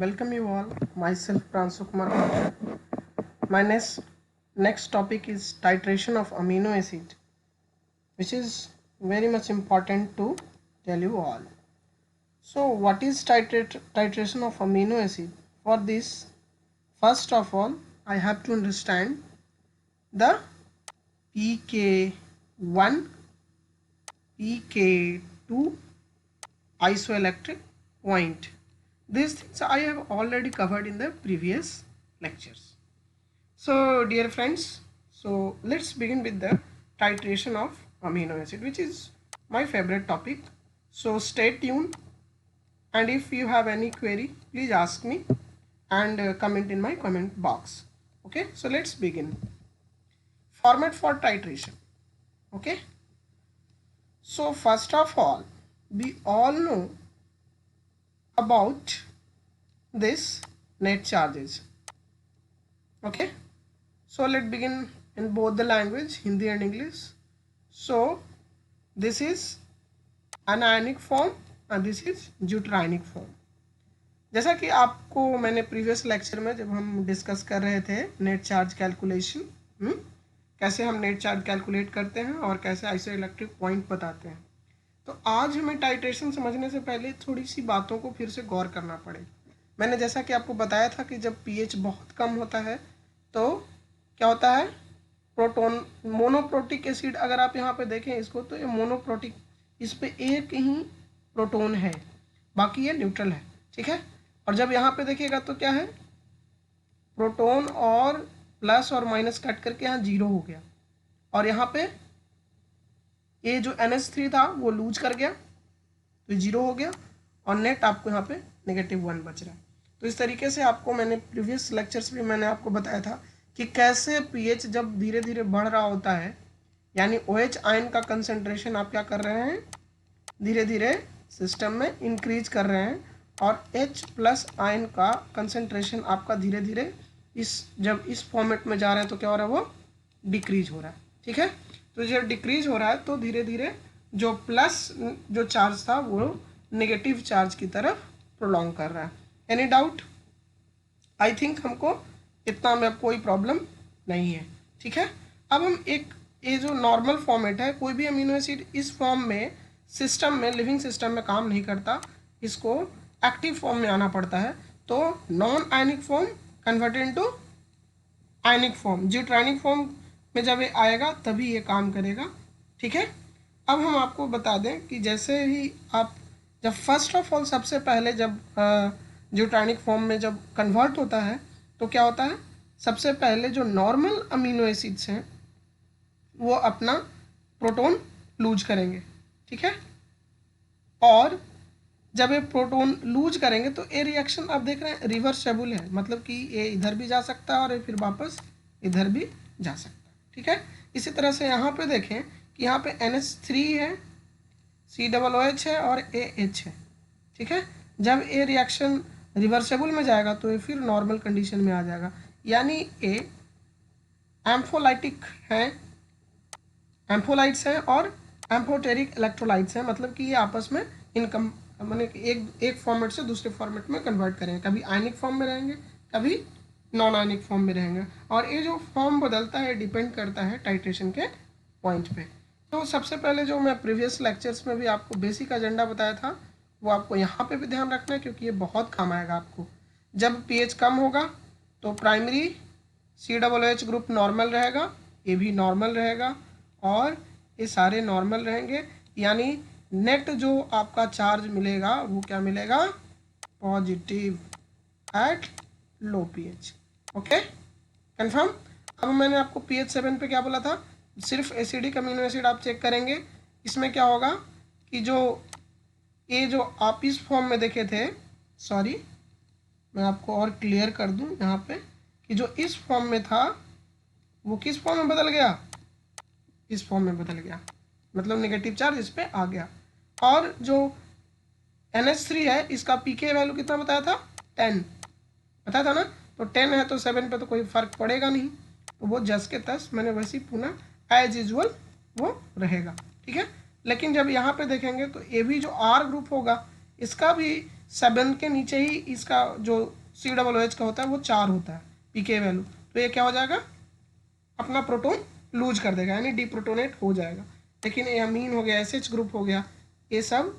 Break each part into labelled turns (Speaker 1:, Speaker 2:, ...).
Speaker 1: Welcome you all. Myself Pransu Kumar Patel. My next topic is titration of amino acid, which is very much important to tell you all. So, what is titration of amino acid? For this, first of all, I have to understand the pK1, pK2 isoelectric point. These things I have already covered in the previous lectures. So dear friends, so let's begin with the titration of amino acid, which is my favorite topic. So stay tuned, and if you have any query, please ask me and comment in my comment box. Okay, so let's begin. Format for titration. Okay, so first of all, we all know about this net charges. Okay, so let's begin in both the language, Hindi and English. So this is anionic form and this is deuterionic form. जैसा कि आपको मैंने previous lecture में जब हम discuss कर रहे थे नेट चार्ज कैलकुलेशन, कैसे हम नेट चार्ज कैलकुलेट करते हैं और कैसे आइसोइलेक्ट्रिक पॉइंट बताते हैं, तो आज हमें टाइट्रेशन समझने से पहले थोड़ी सी बातों को फिर से गौर करना पड़ेगा। मैंने जैसा कि आपको बताया था कि जब पीएच बहुत कम होता है तो क्या होता है, प्रोटोन मोनोप्रोटिक एसिड, अगर आप यहाँ पे देखें इसको तो ये मोनोप्रोटिक, इस पे एक ही प्रोटोन है, बाकी ये न्यूट्रल है, ठीक है। और जब यहाँ पे देखिएगा तो क्या है, प्रोटोन और प्लस और माइनस कट करके यहाँ 0 हो गया, और यहाँ पे ये जो NH3 था वो लूज कर गया तो 0 हो गया, और नेट आपको यहाँ पे -1 बच रहा है। तो इस तरीके से आपको मैंने प्रीवियस लेक्चर्स में मैंने आपको बताया था कि कैसे पीएच जब धीरे धीरे बढ़ रहा होता है, यानी OH आयन का कंसंट्रेशन आप क्या कर रहे हैं, धीरे धीरे सिस्टम में इंक्रीज कर रहे हैं, और H+ आयन का कंसंट्रेशन आपका धीरे धीरे जब इस फॉर्मेट में जा रहा है तो क्या हो रहा है, वो डिक्रीज हो रहा है, ठीक है। तो जब डिक्रीज हो रहा है तो धीरे धीरे जो प्लस जो चार्ज था वो नेगेटिव चार्ज की तरफ प्रोलॉन्ग कर रहा है। Any doubt? आई थिंक हमको इतना में कोई प्रॉब्लम नहीं है, ठीक है। अब हम ये जो नॉर्मल फॉर्मेट है, कोई भी अमीनो एसिड इस फॉर्म में सिस्टम में, लिविंग सिस्टम में काम नहीं करता, इसको एक्टिव फॉर्म में आना पड़ता है। तो non ionic form converted into ionic form, ड्यूटेरियनिक फॉर्म में जब ये आएगा तभी ये काम करेगा, ठीक है। अब हम आपको बता दें कि जैसे ही आप जब फर्स्ट ऑफ ऑल सबसे पहले जब ड्यूटेरियनिक फॉर्म में जब कन्वर्ट होता है तो क्या होता है, सबसे पहले जो नॉर्मल अमीनो एसिड्स हैं वो अपना प्रोटोन लूज करेंगे, ठीक है। और जब ये प्रोटोन लूज करेंगे तो ये रिएक्शन आप देख रहे हैं रिवर्सेबल है, मतलब कि ये इधर भी जा सकता है और फिर वापस इधर भी जा सकता है, ठीक है। इसी तरह से यहाँ पे देखें कि यहाँ पे NH3 है, COOH है और AH है, ठीक है। जब ये रिएक्शन रिवर्सेबल में जाएगा तो ये फिर नॉर्मल कंडीशन में आ जाएगा, यानी ये एम्फोलाइटिक है, एम्फोलाइट्स हैं और एम्फोटेरिक इलेक्ट्रोलाइट्स हैं, मतलब कि ये आपस में माने एक फॉर्मेट से दूसरे फॉर्मेट में कन्वर्ट करेंगे, कभी आयनिक फॉर्म में रहेंगे, कभी नॉन आयनिक फॉर्म में रहेंगे, और ये जो फॉर्म बदलता है डिपेंड करता है टाइट्रेशन के पॉइंट पे। तो सबसे पहले जो मैं प्रीवियस लेक्चर्स में भी आपको बेसिक एजेंडा बताया था वो आपको यहाँ पे भी ध्यान रखना है, क्योंकि ये बहुत काम आएगा आपको। जब पीएच कम होगा तो प्राइमरी COOH ग्रुप नॉर्मल रहेगा, ये भी नॉर्मल रहेगा, और ये सारे नॉर्मल रहेंगे, यानी नेट जो आपका चार्ज मिलेगा वो क्या मिलेगा, positive at low pH. Okay, confirm. अब मैंने आपको pH 7 पे क्या बोला था, सिर्फ एसिडिक अमीनो एसिड आप चेक करेंगे, इसमें क्या होगा कि ये जो आप इस फॉर्म में देखे थे, सॉरी मैं आपको और क्लियर कर दूं यहाँ पे, कि जो इस फॉर्म में था वो किस फॉर्म में बदल गया, इस फॉर्म में बदल गया, मतलब नेगेटिव चार्ज इस पे आ गया। और जो NH3 है इसका pK वैल्यू कितना बताया था, 10 बताया था ना, तो 10 है तो 7 पे तो कोई फर्क पड़ेगा नहीं, तो वो जस के तस मैंने वैसे पुनः एज यूजुअल वो रहेगा, ठीक है। लेकिन जब यहाँ पे देखेंगे तो ये भी जो R ग्रुप होगा इसका भी 7 के नीचे ही इसका जो COOH का होता है वो 4 होता है पीके वैल्यू, तो ये क्या हो जाएगा, अपना प्रोटोन लूज कर देगा, यानी डीप्रोटोनेट हो जाएगा। लेकिन ये अमीन हो गया, SH ग्रुप हो गया, ये सब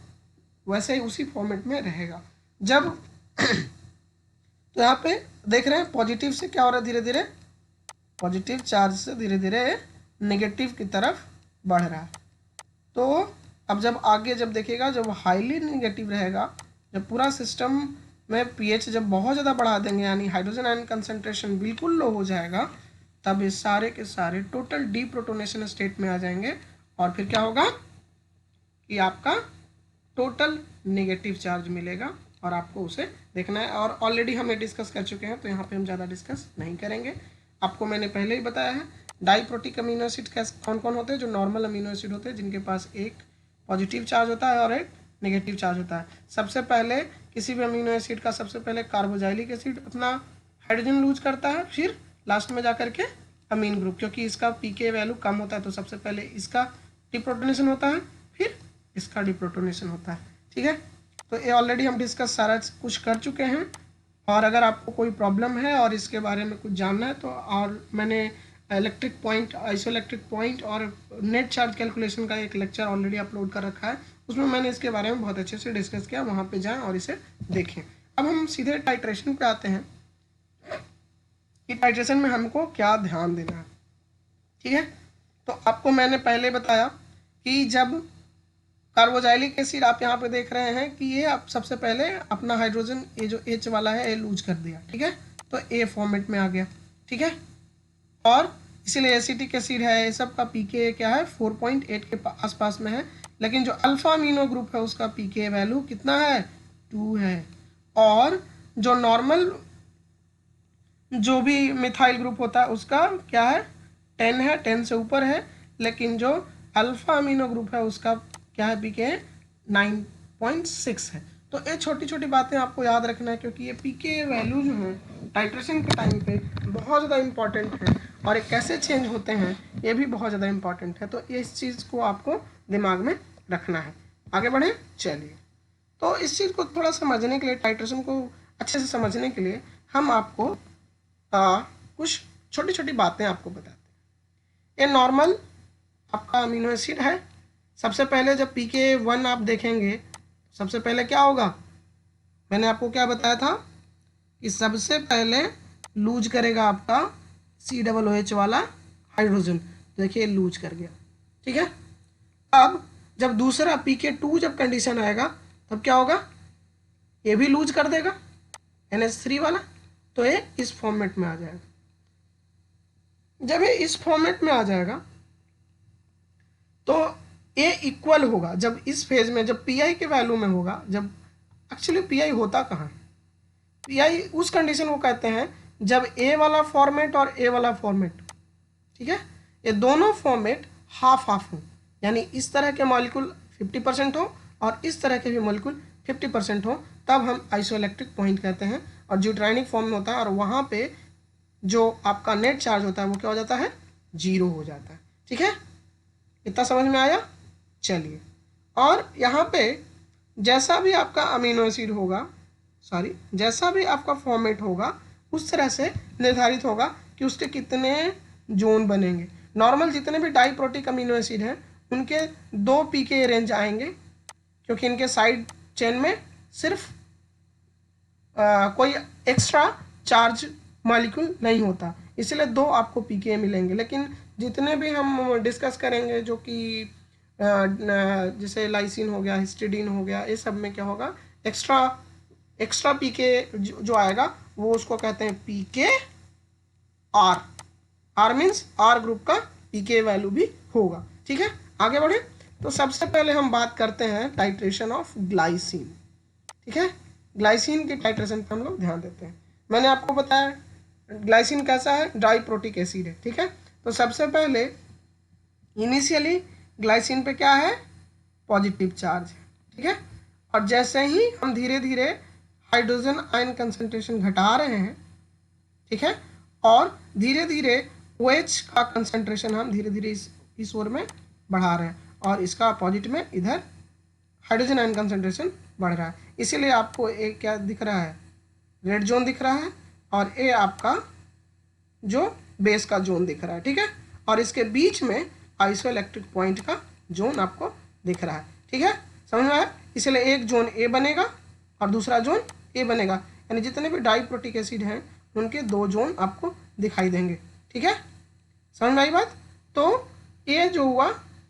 Speaker 1: वैसे ही उसी फॉर्मेट में रहेगा। जब तो यहाँ पे देख रहे हैं पॉजिटिव से क्या हो रहा है, धीरे धीरे पॉजिटिव चार्ज से धीरे धीरे नेगेटिव की तरफ बढ़ रहा है। तो अब जब आगे जब देखिएगा, जब हाईली नेगेटिव रहेगा, जब पूरा सिस्टम में pH जब बहुत ज़्यादा बढ़ा देंगे, यानी हाइड्रोजन आयन कंसंट्रेशन बिल्कुल लो हो जाएगा, तब ये सारे के सारे टोटल डीप्रोटोनेशन स्टेट में आ जाएंगे। और फिर क्या होगा कि आपका टोटल नेगेटिव चार्ज मिलेगा और आपको उसे देखना है। और ऑलरेडी हम ये डिस्कस कर चुके हैं, तो यहाँ पे हम ज़्यादा डिस्कस नहीं करेंगे। आपको मैंने पहले ही बताया है डाइप्रोटिक अमीनो एसिड कौन कौन होते हैं, जो नॉर्मल अमीनो एसिड होते हैं जिनके पास एक पॉजिटिव चार्ज होता है और एक नेगेटिव चार्ज होता है। सबसे पहले किसी भी अमीनो एसिड का सबसे पहले कार्बोजाइलिक एसिड अपना हाइड्रोजन लूज करता है, फिर लास्ट में जाकर के अमीन ग्रुप, क्योंकि इसका पीके वैल्यू कम होता है तो सबसे पहले इसका डिप्रोटोनेशन होता है, फिर इसका डिप्रोटोनेशन होता है। ठीक है, तो ये ऑलरेडी हम डिस्कस सारा कुछ कर चुके हैं। और अगर आपको कोई प्रॉब्लम है और इसके बारे में कुछ जानना है तो, और मैंने इलेक्ट्रिक पॉइंट, आइसोइलेक्ट्रिक पॉइंट और नेट चार्ज कैलकुलेशन का एक लेक्चर ऑलरेडी अपलोड कर रखा है, उसमें मैंने इसके बारे में बहुत अच्छे से डिस्कस किया, वहाँ पे जाएं और इसे देखें। अब हम सीधे टाइट्रेशन पे आते हैं कि टाइट्रेशन में हमको क्या ध्यान देना है। ठीक है, तो आपको मैंने पहले बताया कि जब कार्बोजाइलिक एसिड आप यहाँ पे देख रहे हैं कि ये आप सबसे पहले अपना हाइड्रोजन, ये जो H वाला है ये लूज कर दिया। ठीक है, तो A फॉर्मेट में आ गया। ठीक है, और इसीलिए एसिटिक एसिड है, ये सब का पीके क्या है 4.8 के आसपास में है। लेकिन जो अल्फा अमीनो ग्रुप है उसका पीके वैल्यू कितना है 2 है। और जो नॉर्मल जो भी मिथाइल ग्रुप होता है उसका क्या है 10 है, 10 से ऊपर है। लेकिन जो अल्फा अमीनो ग्रुप है उसका क्या है पीके 9.6 है। तो ये छोटी छोटी बातें आपको याद रखना है, क्योंकि ये पीके वैल्यू जो है टाइट्रेशन के टाइम पे बहुत ज़्यादा इम्पॉर्टेंट है और ये कैसे चेंज होते हैं ये भी बहुत ज़्यादा इम्पॉर्टेंट है। तो इस चीज़ को आपको दिमाग में रखना है। आगे बढ़ें, चलिए। तो इस चीज़ को थोड़ा समझने के लिए, टाइट्रेशन को अच्छे से समझने के लिए हम आपको कुछ छोटी छोटी बातें आपको बताते हैं। ये नॉर्मल आपका अमीनो एसिड है। सबसे पहले जब पीके 1 आप देखेंगे, सबसे पहले क्या होगा, मैंने आपको क्या बताया था कि सबसे पहले लूज करेगा आपका COOH वाला हाइड्रोजन। देखिए लूज कर गया। ठीक है, अब जब दूसरा पीके 2 जब कंडीशन आएगा तब क्या होगा, ये भी लूज कर देगा NH3 वाला, तो ये इस फॉर्मेट में आ जाएगा। जब ये इस फॉर्मेट में आ जाएगा तो ये इक्वल होगा जब इस फेज में, जब पीआई के वैल्यू में होगा। जब एक्चुअली पीआई होता कहाँ, पीआई उस कंडीशन को कहते हैं जब ए वाला फॉर्मेट और ए वाला फॉर्मेट, ठीक है, ये दोनों फॉर्मेट हाफ हाफ हो, यानी इस तरह के मॉलिक्यूल 50% हो और इस तरह के भी मॉलिक्यूल 50% हो, तब हम आइसोइलेक्ट्रिक पॉइंट कहते हैं। और ड्यूटेराइनिक फॉर्म में होता है और वहाँ पे जो आपका नेट चार्ज होता है वो क्या हो जाता है 0 हो जाता है। ठीक है, इतना समझ में आया। चलिए, और यहाँ पे जैसा भी आपका अमीनो एसिड होगा, सॉरी जैसा भी आपका फॉर्मेट होगा उस तरह से निर्धारित होगा कि उसके कितने जोन बनेंगे। नॉर्मल जितने भी डाइप्रोटिक अमीनो एसिड हैं उनके 2 पीके रेंज आएंगे, क्योंकि इनके साइड चेन में सिर्फ कोई एक्स्ट्रा चार्ज मॉलिक्यूल नहीं होता, इसलिए 2 आपको पीके मिलेंगे। लेकिन जितने भी हम डिस्कस करेंगे जो कि जैसे लाइसिन हो गया, हिस्टिडीन हो गया, ये सब में क्या होगा एक्स्ट्रा पीके जो आएगा वो उसको कहते हैं pK R. R means R group का पीके वैल्यू भी होगा। ठीक है, आगे बढ़े। तो सबसे पहले हम बात करते हैं टाइट्रेशन ऑफ ग्लाइसिन। ठीक है, ग्लाइसिन की टाइट्रेशन पर हम लोग ध्यान देते हैं। मैंने आपको बताया ग्लाइसिन कैसा है, डाइप्रोटिक एसिड है। ठीक है, तो सबसे पहले इनिशियली ग्लाइसिन पे क्या है पॉजिटिव चार्ज है। ठीक है, और जैसे ही हम धीरे धीरे हाइड्रोजन आयन कंसंट्रेशन घटा रहे हैं, ठीक है, और धीरे धीरे OH का कंसंट्रेशन हम धीरे धीरे इस ओर में बढ़ा रहे हैं और इसका अपोजिट में इधर हाइड्रोजन आयन कंसंट्रेशन बढ़ रहा है, इसीलिए आपको ए क्या दिख रहा है, रेड जोन दिख रहा है, और ए आपका जो बेस का जोन दिख रहा है, ठीक है। और इसके बीच में आइसोइलेक्ट्रिक पॉइंट का जोन आपको दिख रहा है, ठीक है, समझ में आया। इसलिए एक जोन ए बनेगा और दूसरा जोन ए बनेगा, यानी जितने भी डाइप्रोटिक एसिड हैं उनके दो जोन आपको दिखाई देंगे, ठीक है, समझ में आई बात। तो ए जो हुआ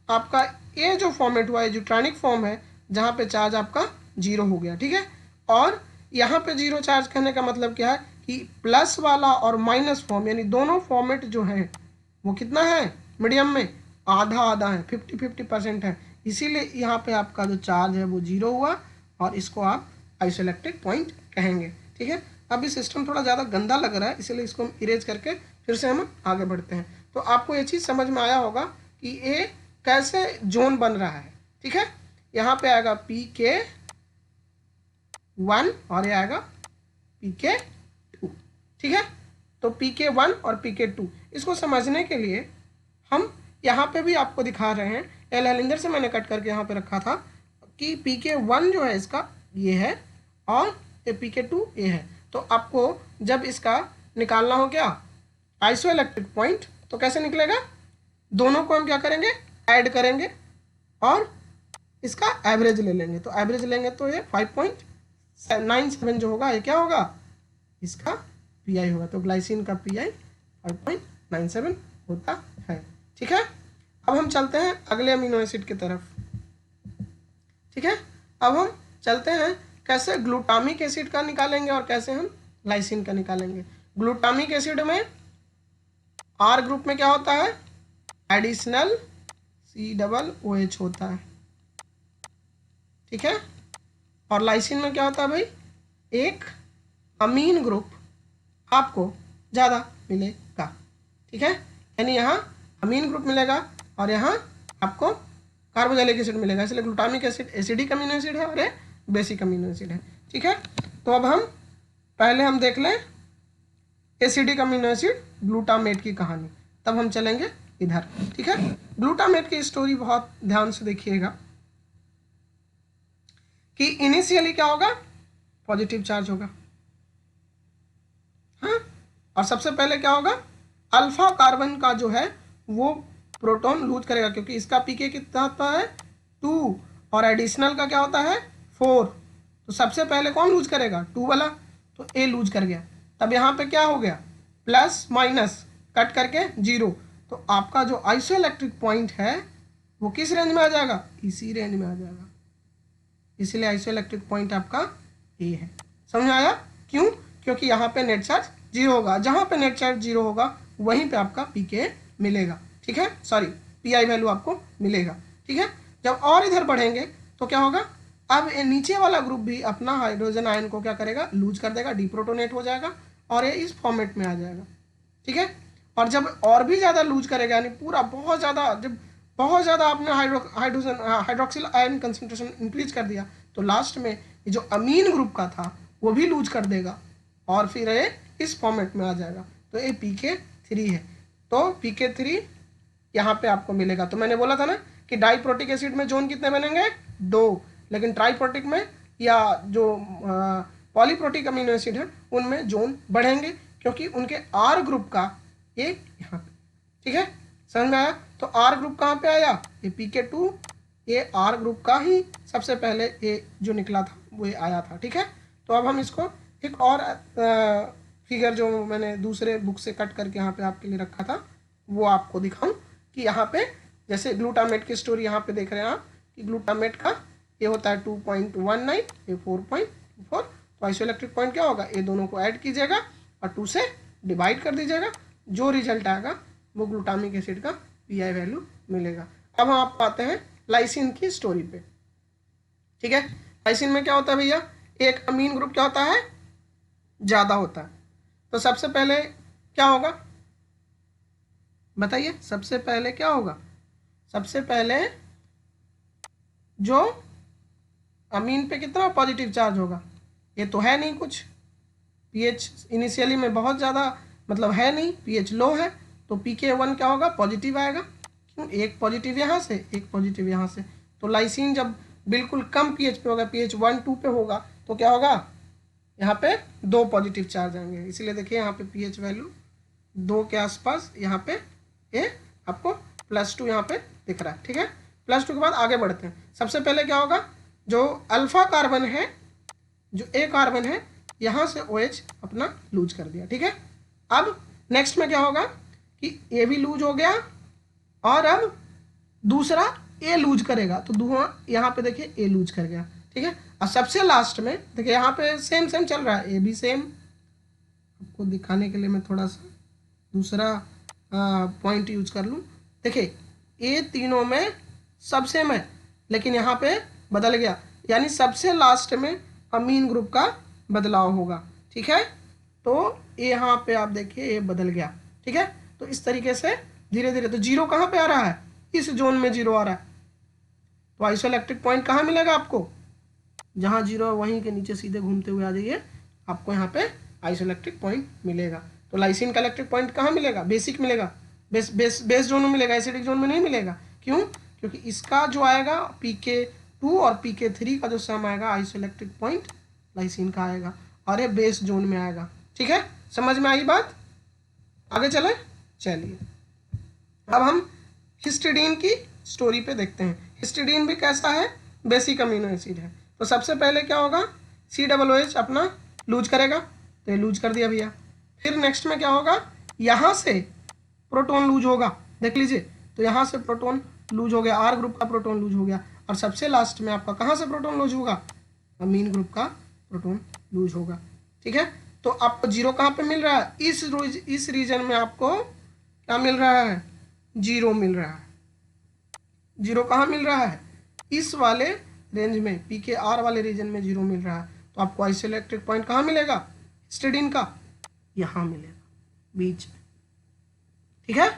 Speaker 1: आपका, ए जो फॉर्मेट हुआ है यूट्रॉनिक फॉर्म है, जहाँ पे चार्ज आपका जीरो हो गया, ठीक है। और यहाँ पे जीरो चार्ज करने का मतलब क्या है कि प्लस वाला और माइनस फॉर्म यानी दोनों फॉर्मेट जो है वो कितना है, मीडियम में आधा आधा है, 50-50% है, इसीलिए यहाँ पे आपका जो चार्ज है वो जीरो हुआ और इसको आप आइसोइलेक्ट्रिक पॉइंट कहेंगे, ठीक है। अब ये सिस्टम थोड़ा ज़्यादा गंदा लग रहा है, इसलिए इसको हम इरेज करके फिर से हम आगे बढ़ते हैं। तो आपको ये चीज़ समझ में आया होगा कि ये कैसे जोन बन रहा है, ठीक है। यहाँ पे आएगा PK1 और ये आएगा PK2, ठीक है। तो PK1 और PK2 इसको समझने के लिए हम यहाँ पे भी आपको दिखा रहे हैं, एल हेलिंजर से मैंने कट करके यहाँ पे रखा था कि PK1 जो है इसका ये है और ये PK2 ये है। तो आपको जब इसका निकालना हो क्या आइसोइलेक्ट्रिक पॉइंट, तो कैसे निकलेगा, दोनों को हम क्या करेंगे, ऐड करेंगे और इसका एवरेज ले लेंगे। तो एवरेज लेंगे तो ये 5.97 जो होगा ये क्या होगा, इसका पीआई होगा। तो ग्लाइसिन का पीआई 5.97 होता है, ठीक है। अब हम चलते हैं अगले अमीनो एसिड की तरफ, ठीक है। अब हम चलते हैं कैसे ग्लूटामिक एसिड का निकालेंगे और कैसे हम लाइसिन का निकालेंगे। ग्लूटामिक एसिड में आर ग्रुप में क्या होता है, एडिशनल COOH होता है, ठीक है। और लाइसिन में क्या होता है भाई, एक अमीन ग्रुप आपको ज़्यादा मिलेगा, ठीक है। यानी यहाँ अमीन ग्रुप मिलेगा और यहाँ आपको कार्बोक्सिलिक एसिड मिलेगा, इसलिए glutamic acid acidic amino acid है और ये बेसिक अमीनो एसिड है, ठीक है। तो अब हम पहले हम देख लें एसिडिक अमीनो एसिड ग्लूटामेट की कहानी, तब हम चलेंगे इधर, ठीक है। ग्लूटामेट की स्टोरी बहुत ध्यान से देखिएगा कि इनिशियली क्या होगा, पॉजिटिव चार्ज होगा, हाँ, और सबसे पहले क्या होगा, अल्फा कार्बन का जो है वो प्रोटॉन लूज करेगा, क्योंकि इसका पीके कितना होता है 2 और एडिशनल का क्या होता है 4, तो सबसे पहले कौन लूज करेगा 2 वाला, तो ए लूज कर गया। तब यहाँ पे क्या हो गया, प्लस माइनस कट करके 0, तो आपका जो आइसोइलेक्ट्रिक पॉइंट है वो किस रेंज में आ जाएगा, इसी रेंज में आ जाएगा, इसलिए आइसोइलेक्ट्रिक पॉइंट आपका ए है। समझ में आया, क्यों, क्योंकि यहाँ पे नेट चार्ज 0 होगा, जहाँ पे नेट चार्ज 0 होगा वहीं पे आपका पीके मिलेगा, ठीक है, सॉरी पीआई वैल्यू आपको मिलेगा, ठीक है। जब और इधर बढ़ेंगे तो क्या होगा, अब ये नीचे वाला ग्रुप भी अपना हाइड्रोजन आयन को क्या करेगा, लूज कर देगा, डिप्रोटोनेट हो जाएगा और ये इस फॉर्मेट में आ जाएगा, ठीक है। और जब और भी ज़्यादा लूज करेगा, यानी पूरा बहुत ज़्यादा, जब बहुत ज़्यादा आपने हाइड्रोक्सिल आयन कंसंट्रेशन इंक्रीज कर दिया, तो लास्ट में ये जो अमीन ग्रुप का था वो भी लूज कर देगा और फिर ये इस फॉर्मेट में आ जाएगा, तो ये PK3 है। तो PK3 यहाँ पे आपको मिलेगा। तो मैंने बोला था ना कि डाइप्रोटिक एसिड में जोन कितने बनेंगे, 2, लेकिन ट्राइप्रोटिक में या जो पॉलीप्रोटिक अमीनो एसिड है उनमें जोन बढ़ेंगे, क्योंकि उनके आर ग्रुप का ये यहाँ पे, ठीक है, समझ में आया। तो आर ग्रुप कहाँ पे आया, ये PK2, ये आर ग्रुप का ही सबसे पहले ये जो निकला था वो ये आया था, ठीक है। तो अब हम इसको एक और फिगर जो मैंने दूसरे बुक से कट करके यहाँ पे आपके लिए रखा था वो आपको दिखाऊं कि यहाँ पे जैसे ग्लूटामेट की स्टोरी यहाँ पे देख रहे हैं आप कि ग्लूटामेट का ये होता है 2.19, ये 4.4, तो आइसोइलेक्ट्रिक पॉइंट क्या होगा, ये दोनों को ऐड कीजिएगा और 2 से डिवाइड कर दीजिएगा, जो रिजल्ट आएगा वो ग्लूटामिक एसिड का पीआई वैल्यू मिलेगा। अब हम आप आते हैं लाइसिन की स्टोरी पे, ठीक है। लाइसिन में क्या होता है भैया, एक अमीन ग्रुप क्या होता है, ज़्यादा होता है। तो सबसे पहले क्या होगा बताइए, सबसे पहले क्या होगा, सबसे पहले जो अमीन पे कितना पॉजिटिव चार्ज होगा, ये तो है नहीं कुछ, पीएच इनिशियली में बहुत ज़्यादा मतलब है नहीं, पीएच लो है, तो PK1 क्या होगा, पॉजिटिव आएगा, क्यों, एक पॉजिटिव यहाँ से एक पॉजिटिव यहाँ से। तो लाइसिन जब बिल्कुल कम pH पे होगा, pH 1-2 पे होगा, तो क्या होगा, यहाँ पे 2 पॉजिटिव चार्ज आएंगे। इसीलिए देखिए यहाँ पे pH वैल्यू 2 के आसपास, यहाँ पे ये आपको +2 यहाँ पे दिख रहा है। ठीक है, +2 के बाद आगे बढ़ते हैं। सबसे पहले क्या होगा, जो अल्फा कार्बन है, जो ए कार्बन है, यहाँ से OH अपना लूज कर दिया। ठीक है, अब नेक्स्ट में क्या होगा कि ए भी लूज हो गया और अब दूसरा ए लूज करेगा, तो धुआं यहाँ पे देखिए ए लूज कर गया। ठीक है, और सबसे लास्ट में देखिए यहाँ पे सेम सेम चल रहा है, ए भी सेम। आपको दिखाने के लिए मैं थोड़ा सा दूसरा पॉइंट यूज कर लूँ। देखिए ए तीनों में सब सेम है, लेकिन यहाँ पे बदल गया, यानी सबसे लास्ट में अमीन ग्रुप का बदलाव होगा। ठीक है, तो यहाँ पे आप देखिए ये बदल गया। ठीक है, तो इस तरीके से धीरे धीरे, तो जीरो कहाँ पे आ रहा है, इस जोन में जीरो आ रहा है, तो आइसोइलेक्ट्रिक पॉइंट कहाँ मिलेगा आपको, जहाँ जीरो है वहीं के नीचे सीधे घूमते हुए आ जाइए, आपको यहाँ पे आइसोइलेक्ट्रिक पॉइंट मिलेगा। तो लाइसिन का इलेक्ट्रिक पॉइंट कहाँ मिलेगा, बेसिक मिलेगा, बेस जोन में मिलेगा, एसिडिक जोन में नहीं मिलेगा। क्यों, क्योंकि इसका जो आएगा pK2 और pK3 का जो सम आएगा, आइसोइलेक्ट्रिक पॉइंट लाइसिन का आएगा, और ये बेस जोन में आएगा। ठीक है, समझ में आई बात, आगे चले। चलिए अब हम हिस्टिडीन की स्टोरी पे देखते हैं। हिस्टिडीन भी कैसा है, बेसिक अमीनो एसिड है। तो सबसे पहले क्या होगा, COOH अपना लूज करेगा, तो ये लूज कर दिया भैया। फिर नेक्स्ट में क्या होगा, यहाँ से प्रोटोन लूज होगा, देख लीजिए, तो यहाँ से प्रोटोन लूज हो गया, R ग्रुप का प्रोटोन लूज हो गया, और सबसे लास्ट में आपका कहाँ से प्रोटोन लूज होगा, अमीन ग्रुप का प्रोटोन लूज होगा। ठीक है, तो आपको जीरो कहाँ पे मिल रहा है, इस रीजन में आपको क्या मिल रहा है, जीरो मिल रहा है। जीरो कहाँ मिल रहा है, इस वाले रेंज में, pKr वाले रीजन में जीरो मिल रहा है। तो आपको आइसोइलेक्ट्रिक पॉइंट कहाँ मिलेगा, हिस्टिडीन का यहाँ मिलेगा बीच में। ठीक है,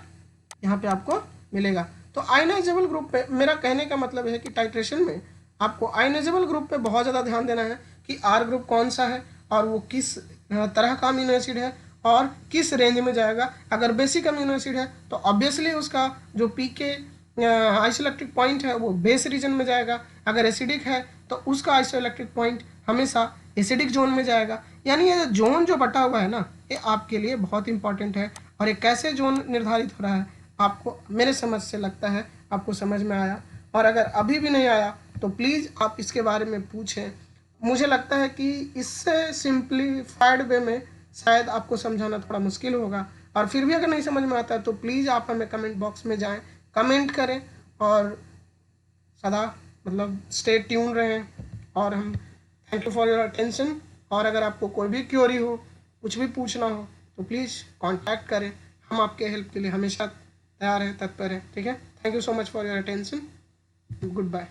Speaker 1: यहाँ पे आपको मिलेगा। तो आयनाइजेबल ग्रुप पे, मेरा कहने का मतलब है कि टाइट्रेशन में आपको आयनाइजेबल ग्रुप पे बहुत ज़्यादा ध्यान देना है कि R ग्रुप कौन सा है और वो किस तरह का अमीनो एसिड है और किस रेंज में जाएगा। अगर बेसिक अमीनो एसिड है तो ऑब्वियसली उसका जो pK आइसोइलेक्ट्रिक पॉइंट है वो बेस रीजन में जाएगा। अगर एसिडिक है तो उसका आइसोइलेक्ट्रिक पॉइंट हमेशा एसिडिक जोन में जाएगा। यानी ये जोन जो बटा हुआ है ना, ये आपके लिए बहुत इंपॉर्टेंट है। और ये कैसे जोन निर्धारित हो रहा है, आपको मेरे समझ से लगता है आपको समझ में आया, और अगर अभी भी नहीं आया तो प्लीज़ आप इसके बारे में पूछें। मुझे लगता है कि इससे सिंप्लीफाइड वे में शायद आपको समझाना थोड़ा मुश्किल होगा, और फिर भी अगर नहीं समझ में आता है तो प्लीज़ आप हमें कमेंट बॉक्स में जाएं, कमेंट करें, और सदा मतलब स्टे ट्यून रहें। और हम thank you for your attention. और अगर आपको कोई भी क्वेरी हो, कुछ भी पूछना हो, तो प्लीज़ कांटेक्ट करें, हम आपके हेल्प के लिए हमेशा तैयार हैं, तत्पर हैं। ठीक है, thank you so much for your attention, good bye.